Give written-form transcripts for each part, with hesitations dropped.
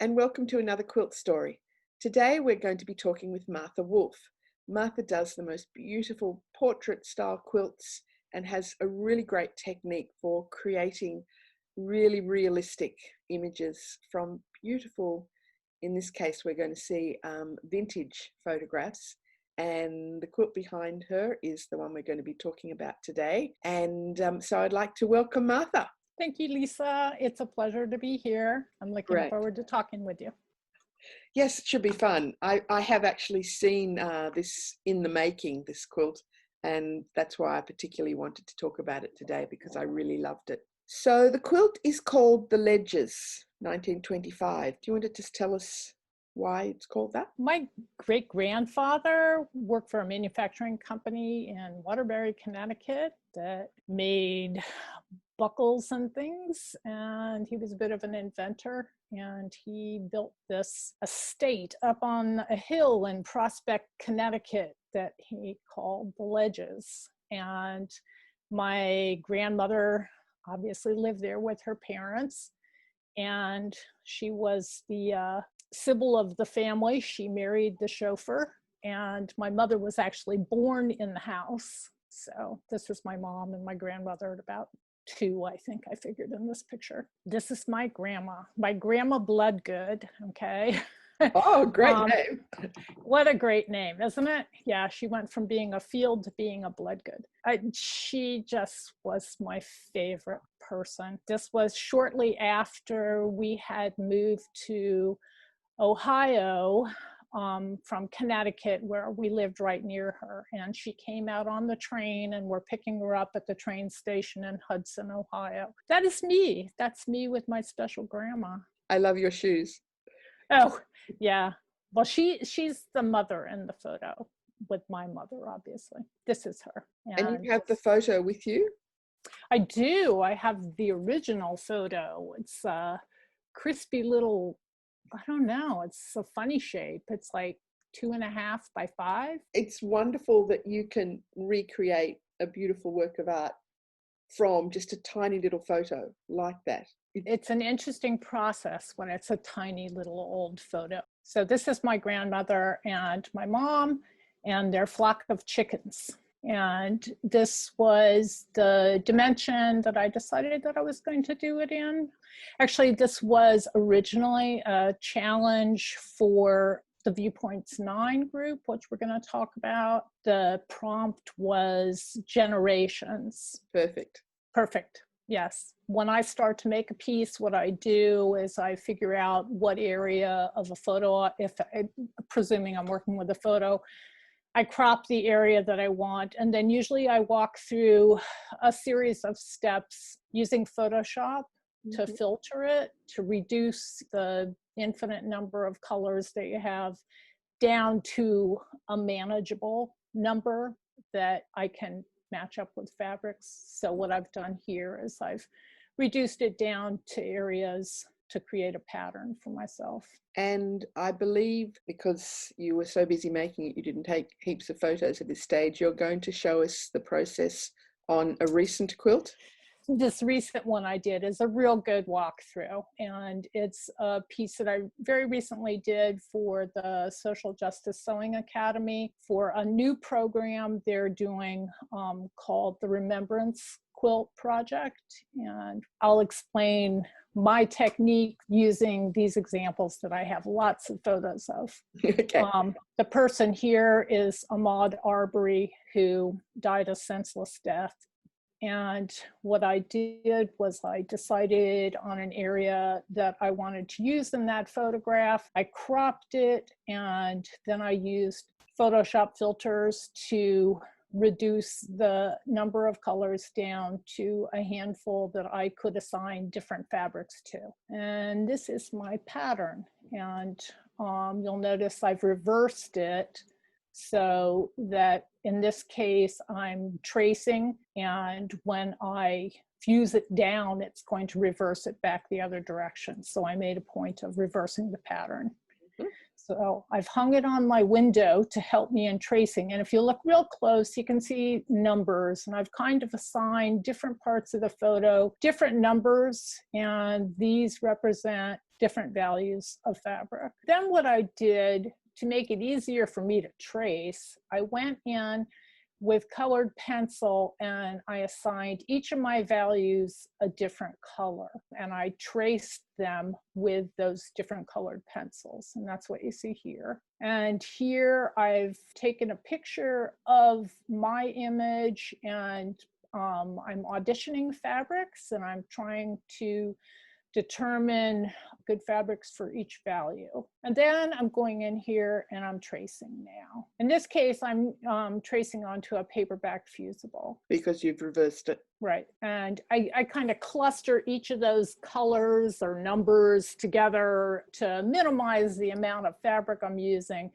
and welcome to another quilt story. Today we're going to be talking with Martha Wolfe. Martha does the most beautiful portrait style quilts and has a really great technique for creating really realistic images from beautiful, in this case we're going to see vintage photographs, and the quilt behind her is the one we're going to be talking about today. And so I'd like to welcome Martha. Thank you, Lisa. It's a pleasure to be here. I'm looking forward to talking with you. Yes, it should be fun. I have actually seen this in the making, this quilt, and that's why I particularly wanted to talk about it today, because I really loved it. So the quilt is called The Ledgers, 1925. Do you want to just tell us why it's called that? My great-grandfather worked for a manufacturing company in Waterbury, Connecticut that made buckles and things, and he was a bit of an inventor, and he built this estate up on a hill in Prospect, Connecticut that he called The Ledges. And my grandmother obviously lived there with her parents, and she was the Sybil of the family. She married the chauffeur, and my mother was actually born in the house. So this is my mom and my grandmother at about 2, I think I figured in this picture. This is my grandma Bloodgood, okay? Oh, great name. What a great name, isn't it? Yeah, she went from being a field to being a Bloodgood. She just was my favorite person. This was shortly after we had moved to Ohio from Connecticut, where we lived right near her, and she came out on the train and we're picking her up at the train station in Hudson, Ohio. That is me. That's me with my special grandma. I love your shoes. Oh, yeah. Well, she's the mother in the photo with my mother, obviously. This is her. And you have the photo with you? I do. I have the original photo. It's a crispy little, I don't know, it's a funny shape. It's like 2.5 by 5. It's wonderful that you can recreate a beautiful work of art from just a tiny little photo like that. It's an interesting process when it's a tiny little old photo. So this is my grandmother and my mom and their flock of chickens. And this was the dimension that I decided that I was going to do it in. Actually, this was originally a challenge for the Viewpoints 9 group, which we're going to talk about. The prompt was generations. Perfect. Yes. When I start to make a piece, what I do is I figure out what area of a photo, presuming I'm working with a photo, I crop the area that I want, and then usually I walk through a series of steps using Photoshop to filter it, to reduce the infinite number of colors that you have down to a manageable number that I can match up with fabrics. So what I've done here is I've reduced it down to areas to create a pattern for myself. And I believe because you were so busy making it, you didn't take heaps of photos at this stage. You're going to show us the process on a recent quilt. This recent one I did is a real good walkthrough, and it's a piece that I very recently did for the Social Justice Sewing Academy for a new program they're doing called the Remembrance Quilt Project. And I'll explain my technique using these examples that I have lots of photos of. Okay. The person here is Ahmaud Arbery, who died a senseless death. And what I did was I decided on an area that I wanted to use in that photograph. I cropped it, and then I used Photoshop filters to reduce the number of colors down to a handful that I could assign different fabrics to. And this is my pattern. And you'll notice I've reversed it so that in this case, I'm tracing, and when I fuse it down, it's going to reverse it back the other direction. So I made a point of reversing the pattern. So I've hung it on my window to help me in tracing. And if you look real close, you can see numbers. And I've kind of assigned different parts of the photo, different numbers. And these represent different values of fabric. Then what I did to make it easier for me to trace, I went in with colored pencil and I assigned each of my values a different color, and I traced them with those different colored pencils, and that's what you see here. And here I've taken a picture of my image, and I'm auditioning fabrics, and I'm trying to determine good fabrics for each value. And then I'm going in here and I'm tracing now. In this case, I'm tracing onto a paperback fusible. Because you've reversed it. Right. And I kind of cluster each of those colors or numbers together to minimize the amount of fabric I'm using.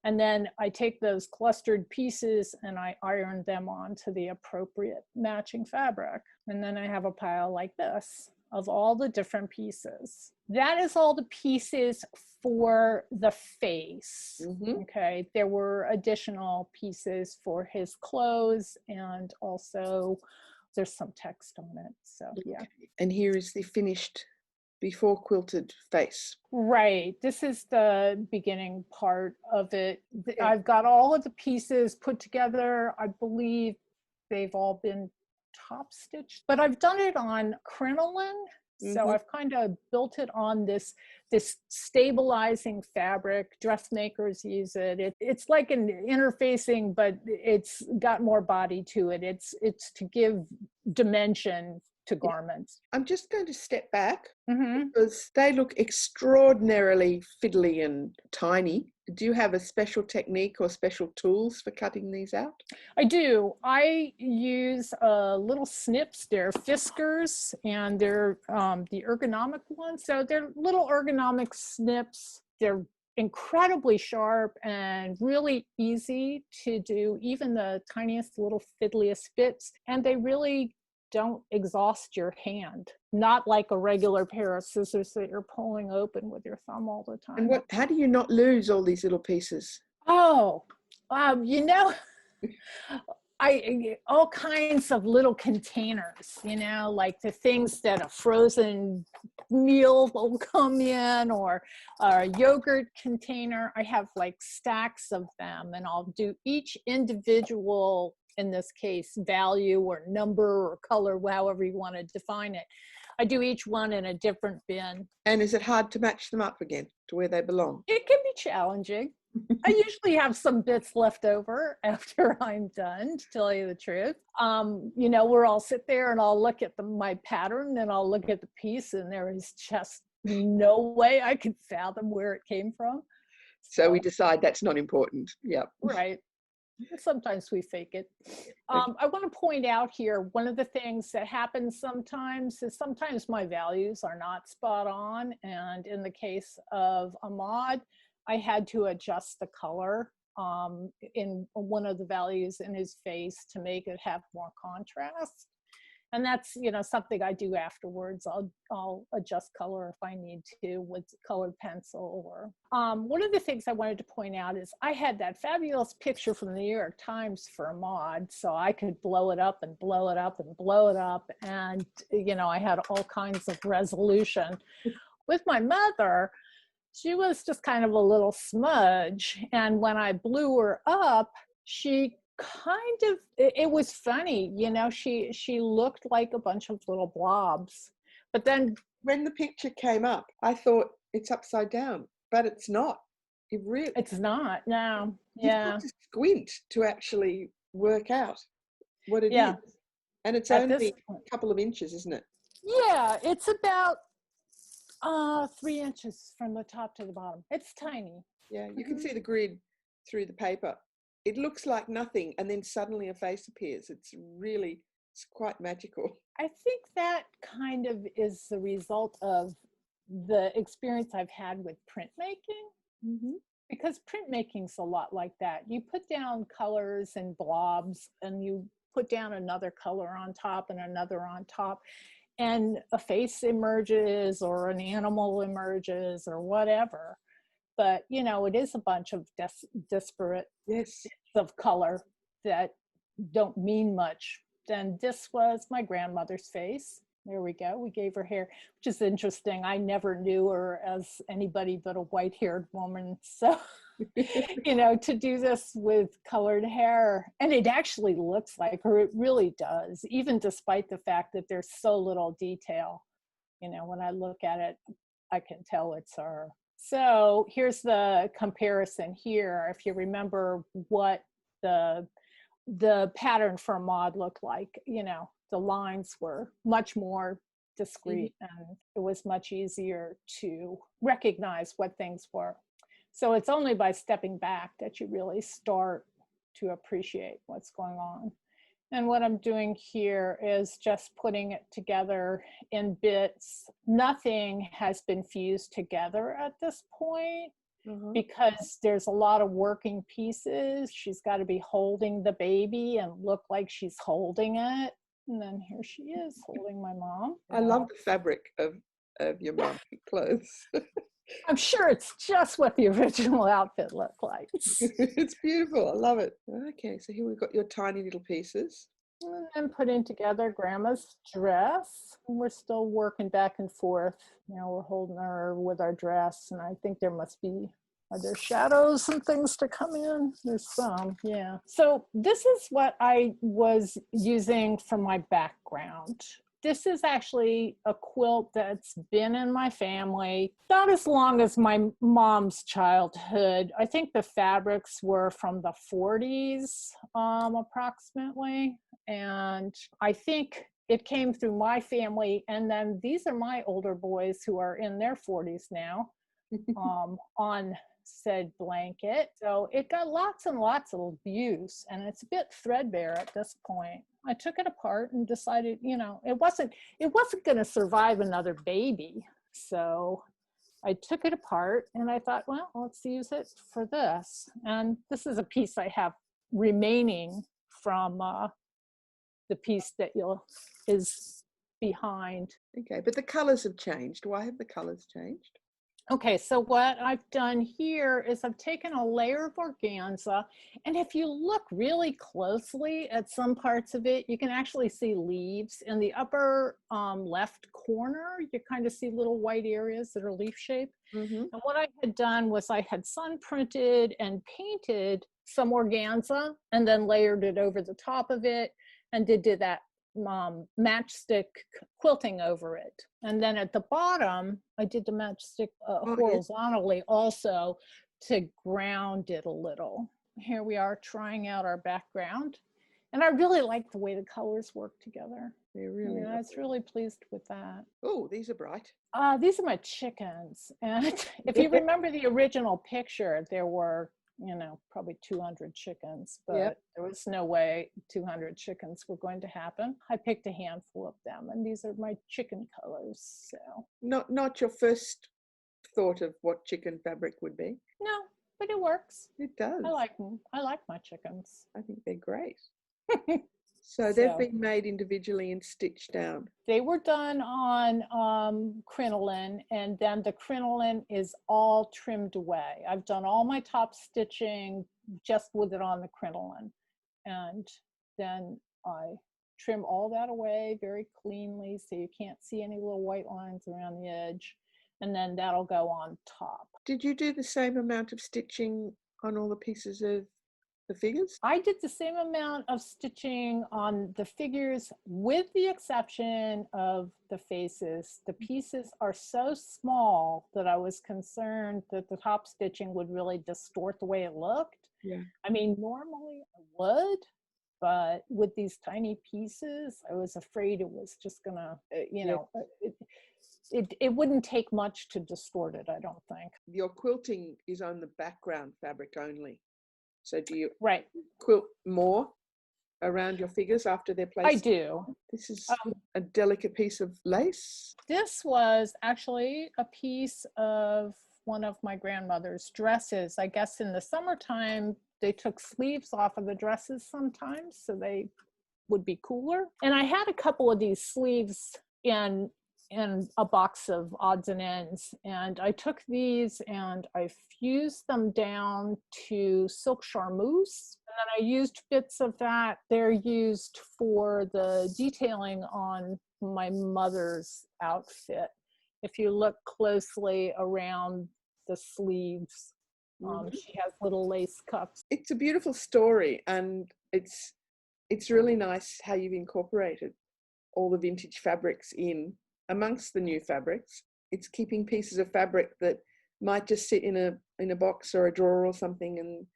And then I take those clustered pieces and I iron them onto the appropriate matching fabric. And then I have a pile like this of all the different pieces. That is all the pieces for the face. Okay, there were additional pieces for his clothes, and also there's some text on it, so yeah. And here is the finished before quilted face. Right, this is the beginning part of it. I've got all of the pieces put together. I believe they've all been top stitched, but I've done it on crinoline. So I've kind of built it on this stabilizing fabric. Dressmakers use it. It's like an interfacing, but it's got more body to it. It's to give dimension to garments. I'm just going to step back because they look extraordinarily fiddly and tiny. Do you have a special technique or special tools for cutting these out? I do. I use little snips. They're Fiskars, and they're the ergonomic ones. So they're little ergonomic snips. They're incredibly sharp and really easy to do even the tiniest little fiddliest fits. And they really don't exhaust your hand, not like a regular pair of scissors that you're pulling open with your thumb all the time. And how do you not lose all these little pieces? Oh, you know, all kinds of little containers, you know, like the things that a frozen meal will come in, or a yogurt container. I have like stacks of them, and I'll do each individual, in this case, value or number or color, however you want to define it. I do each one in a different bin. And is it hard to match them up again to where they belong? It can be challenging. I usually have some bits left over after I'm done, to tell you the truth. You know, where I'll sit there and I'll look at my pattern and I'll look at the piece, and there is just no way I can fathom where it came from. So we decide that's not important. Yeah. Right. Sometimes we fake it. I want to point out here, one of the things that happens sometimes is sometimes my values are not spot on. And in the case of Ahmad, I had to adjust the color in one of the values in his face to make it have more contrast. And that's, you know, something I do afterwards. I'll adjust color if I need to with colored pencil. Or one of the things I wanted to point out is I had that fabulous picture from the New York Times for Ahmad, so I could blow it up and blow it up and blow it up, and you know, I had all kinds of resolution. With my mother, she was just kind of a little smudge, and when I blew her up, she kind of, it was funny, you know, she looked like a bunch of little blobs. But then when the picture came up, I thought it's upside down, but it's not. It's not. No. Yeah. You've got to squint to actually work out what it is. And it's only a couple of inches, isn't it? Yeah, it's about 3 inches from the top to the bottom. It's tiny. Yeah, you can see the grid through the paper. It looks like nothing, and then suddenly a face appears. It's quite magical. I think that kind of is the result of the experience I've had with printmaking, because printmaking's a lot like that. You put down colors and blobs, and you put down another color on top and another on top, and a face emerges or an animal emerges or whatever. But, you know, it is a bunch of disparate bits of color that don't mean much. Then this was my grandmother's face. There we go. We gave her hair, which is interesting. I never knew her as anybody but a white-haired woman. So, to do this with colored hair, and it actually looks like her. It really does, even despite the fact that there's so little detail. When I look at it, I can tell it's her. So here's the comparison here. If you remember what the pattern for Maud looked like, the lines were much more discreet and it was much easier to recognize what things were. So it's only by stepping back that you really start to appreciate what's going on. And what I'm doing here is just putting it together in bits. Nothing has been fused together at this point. Because there's a lot of working pieces. She's got to be holding the baby and look like she's holding it. And then here she is holding my mom. I love the fabric of your mom's clothes. I'm sure it's just what the original outfit looked like. It's beautiful. I love it. Okay, so here we've got your tiny little pieces. And then putting together Grandma's dress. We're still working back and forth. We're holding her with our dress, and I think are there shadows and things to come in? There's some, yeah. So this is what I was using for my background. This is actually a quilt that's been in my family not as long as my mom's childhood. I think the fabrics were from the 40s, approximately. And I think it came through my family. And then these are my older boys who are in their 40s now, on said blanket. So it got lots and lots of use, and it's a bit threadbare at this point. I took it apart and decided, it wasn't going to survive another baby. So I took it apart and I thought, well, let's use it for this. And this is a piece I have remaining from the piece that is behind. Okay, but the colors have changed. Why have the colors changed? Okay, so what I've done here is I've taken a layer of organza, and if you look really closely at some parts of it, you can actually see leaves. In the upper left corner, you kind of see little white areas that are leaf shaped. And what I had done was I had sun printed and painted some organza and then layered it over the top of it and did that matchstick quilting over it. And then at the bottom, I did the matchstick horizontally also to ground it a little. Here we are trying out our background. And I really like the way the colors work together. They really I was really pleased with that. Oh, these are bright. These are my chickens. And if you remember the original picture, there were probably 200 chickens, but there was no way 200 chickens were going to happen. I picked a handful of them, and these are my chicken colors. So not your first thought of what chicken fabric would be? No, but it works. It does. I like them. I like my chickens. I think they're great. So they've been made individually and stitched down. They were done on crinoline, and then the crinoline is all trimmed away. I've done all my top stitching just with it on the crinoline. And then I trim all that away very cleanly so you can't see any little white lines around the edge. And then that'll go on top. Did you do the same amount of stitching on all the pieces of the figures? I did the same amount of stitching on the figures with the exception of the faces. The pieces are so small that I was concerned that the top stitching would really distort the way it looked. Yeah. I mean, normally I would, but with these tiny pieces, I was afraid it was just gonna, it wouldn't take much to distort it, I don't think. Your quilting is on the background fabric only. So do you quilt more around your figures after they're placed? I do. This is a delicate piece of lace. This was actually a piece of one of my grandmother's dresses. I guess in the summertime, they took sleeves off of the dresses sometimes so they would be cooler. And I had a couple of these sleeves in a box of odds and ends. And I took these and I fused them down to silk charmeuse. And then I used bits of that. They're used for the detailing on my mother's outfit. If you look closely around the sleeves, she has little lace cuffs. It's a beautiful story, and it's really nice how you've incorporated all the vintage fabrics in amongst the new fabrics. It's keeping pieces of fabric that might just sit in a box or a drawer or something and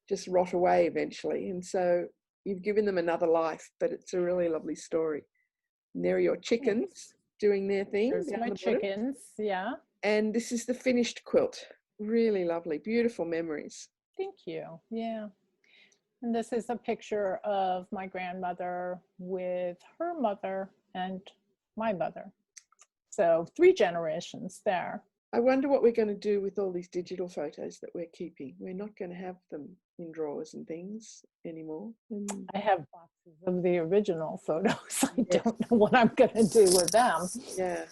just rot away eventually. And so you've given them another life, but it's a really lovely story. And there are your chickens doing their thing. There's my chickens, yeah. And this is the finished quilt. Really lovely, beautiful memories. Thank you, yeah. And this is a picture of my grandmother with her mother and my mother. So 3 generations there. I wonder what we're going to do with all these digital photos that we're keeping. We're not going to have them in drawers and things anymore. I have boxes of the original photos. I don't know what I'm going to do with them. Yeah,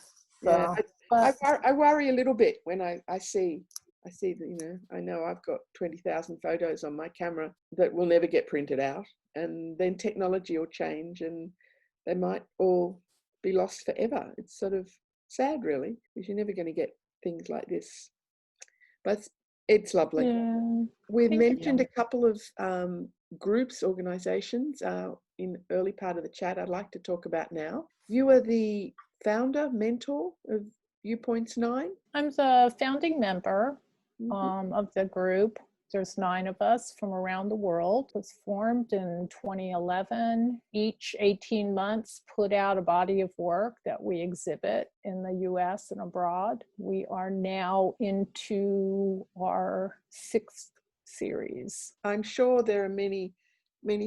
so, yeah. I worry a little bit when I see that, I know I've got 20,000 photos on my camera that will never get printed out, and then technology will change and they might all be lost forever. It's sort of sad, really, because you're never going to get things like this. But it's lovely. Yeah, We've mentioned a couple of groups, organizations in the early part of the chat I'd like to talk about now. You are the founder, mentor of Viewpoints 9? I'm the founding member of the group. There's 9 of us from around the world. It was formed in 2011. Each 18 months put out a body of work that we exhibit in the US and abroad. We are now into our 6th series. I'm sure there are many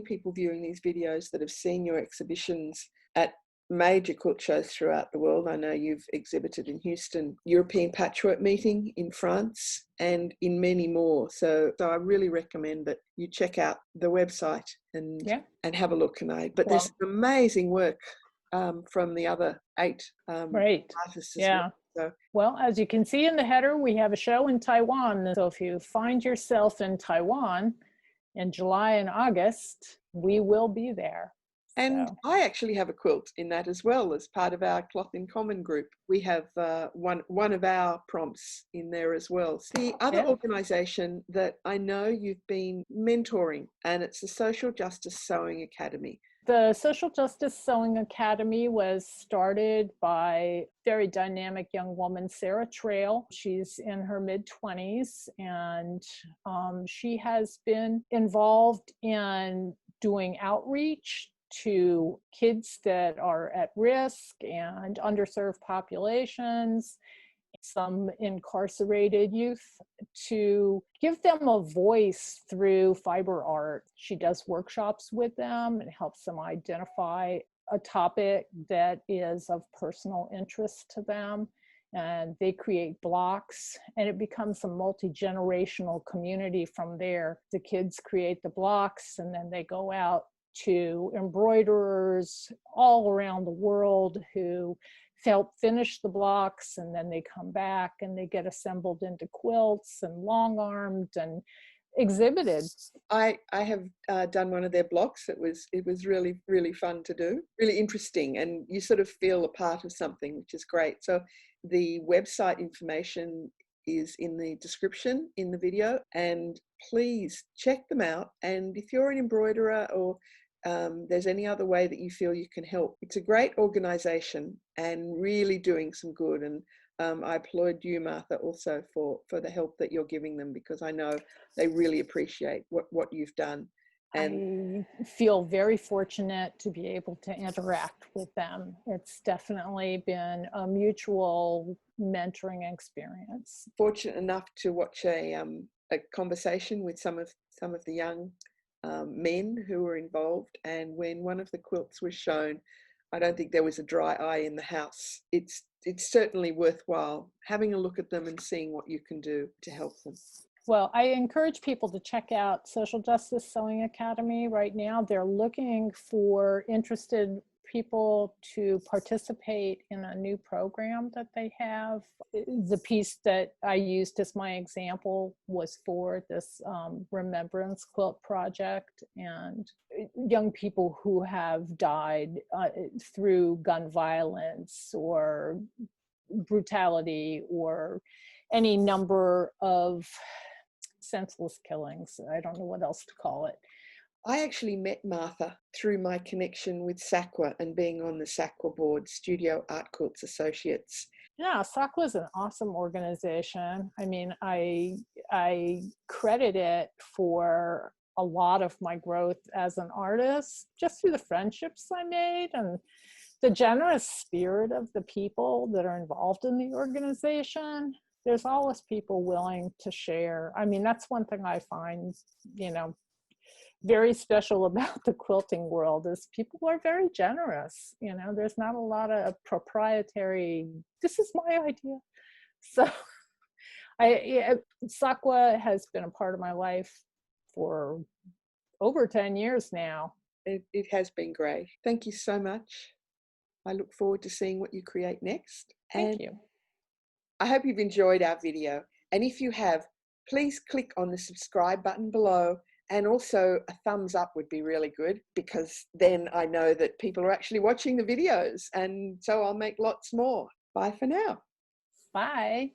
people viewing these videos that have seen your exhibitions at major quilt shows throughout the world. I know you've exhibited in Houston, European Patchwork Meeting in France, and in many more. So I really recommend that you check out the website and have a look. But there's some amazing work from the other 8 artists as well. So, well, as you can see in the header, we have a show in Taiwan. So if you find yourself in Taiwan in July and August, we will be there. And I actually have a quilt in that as well as part of our Cloth in Common group. We have one of our prompts in there as well. The other organisation that I know you've been mentoring, and it's the Social Justice Sewing Academy. The Social Justice Sewing Academy was started by a very dynamic young woman, Sarah Trail. She's in her mid-20s, and she has been involved in doing outreach to kids that are at risk and underserved populations, some incarcerated youth, to give them a voice through fiber art. She does workshops with them and helps them identify a topic that is of personal interest to them. And they create blocks, and it becomes a multi-generational community from there. The kids create the blocks, and then they go out to embroiderers all around the world who help finish the blocks, and then they come back and they get assembled into quilts and long-armed and exhibited. I have done one of their blocks. It was really, really fun to do, really interesting, and you sort of feel a part of something, which is great. So the website information is in the description in the video, and please check them out. And if you're an embroiderer or there's any other way that you feel you can help, it's a great organization and really doing some good. And I applaud you, Martha, also for the help that you're giving them, because I know they really appreciate what you've done. And I feel very fortunate to be able to interact with them. It's definitely been a mutual mentoring experience. Fortunate enough to watch a conversation with some of the young men who were involved, and when one of the quilts was shown, I don't think there was a dry eye in the house. It's certainly worthwhile having a look at them and seeing what you can do to help them. Well, I encourage people to check out Social Justice Sewing Academy right now. They're looking for interested people to participate in a new program that they have. The piece that I used as my example was for this remembrance quilt project, and young people who have died through gun violence or brutality or any number of senseless killings. I don't know what else to call it. I actually met Martha through my connection with SAQA and being on the SAQA board, Studio Art Quilts Associates. Yeah, SAQA is an awesome organization. I mean, I credit it for a lot of my growth as an artist just through the friendships I made and the generous spirit of the people that are involved in the organization. There's always people willing to share. I mean, that's one thing I find, very special about the quilting world is people are very generous. There's not a lot of proprietary, this is my idea. So SAQA has been a part of my life for over 10 years now. It has been great. Thank you so much. I look forward to seeing what you create next. Thank you. I hope you've enjoyed our video. And if you have, please click on the subscribe button below. And also a thumbs up would be really good, because then I know that people are actually watching the videos, and so I'll make lots more. Bye for now. Bye.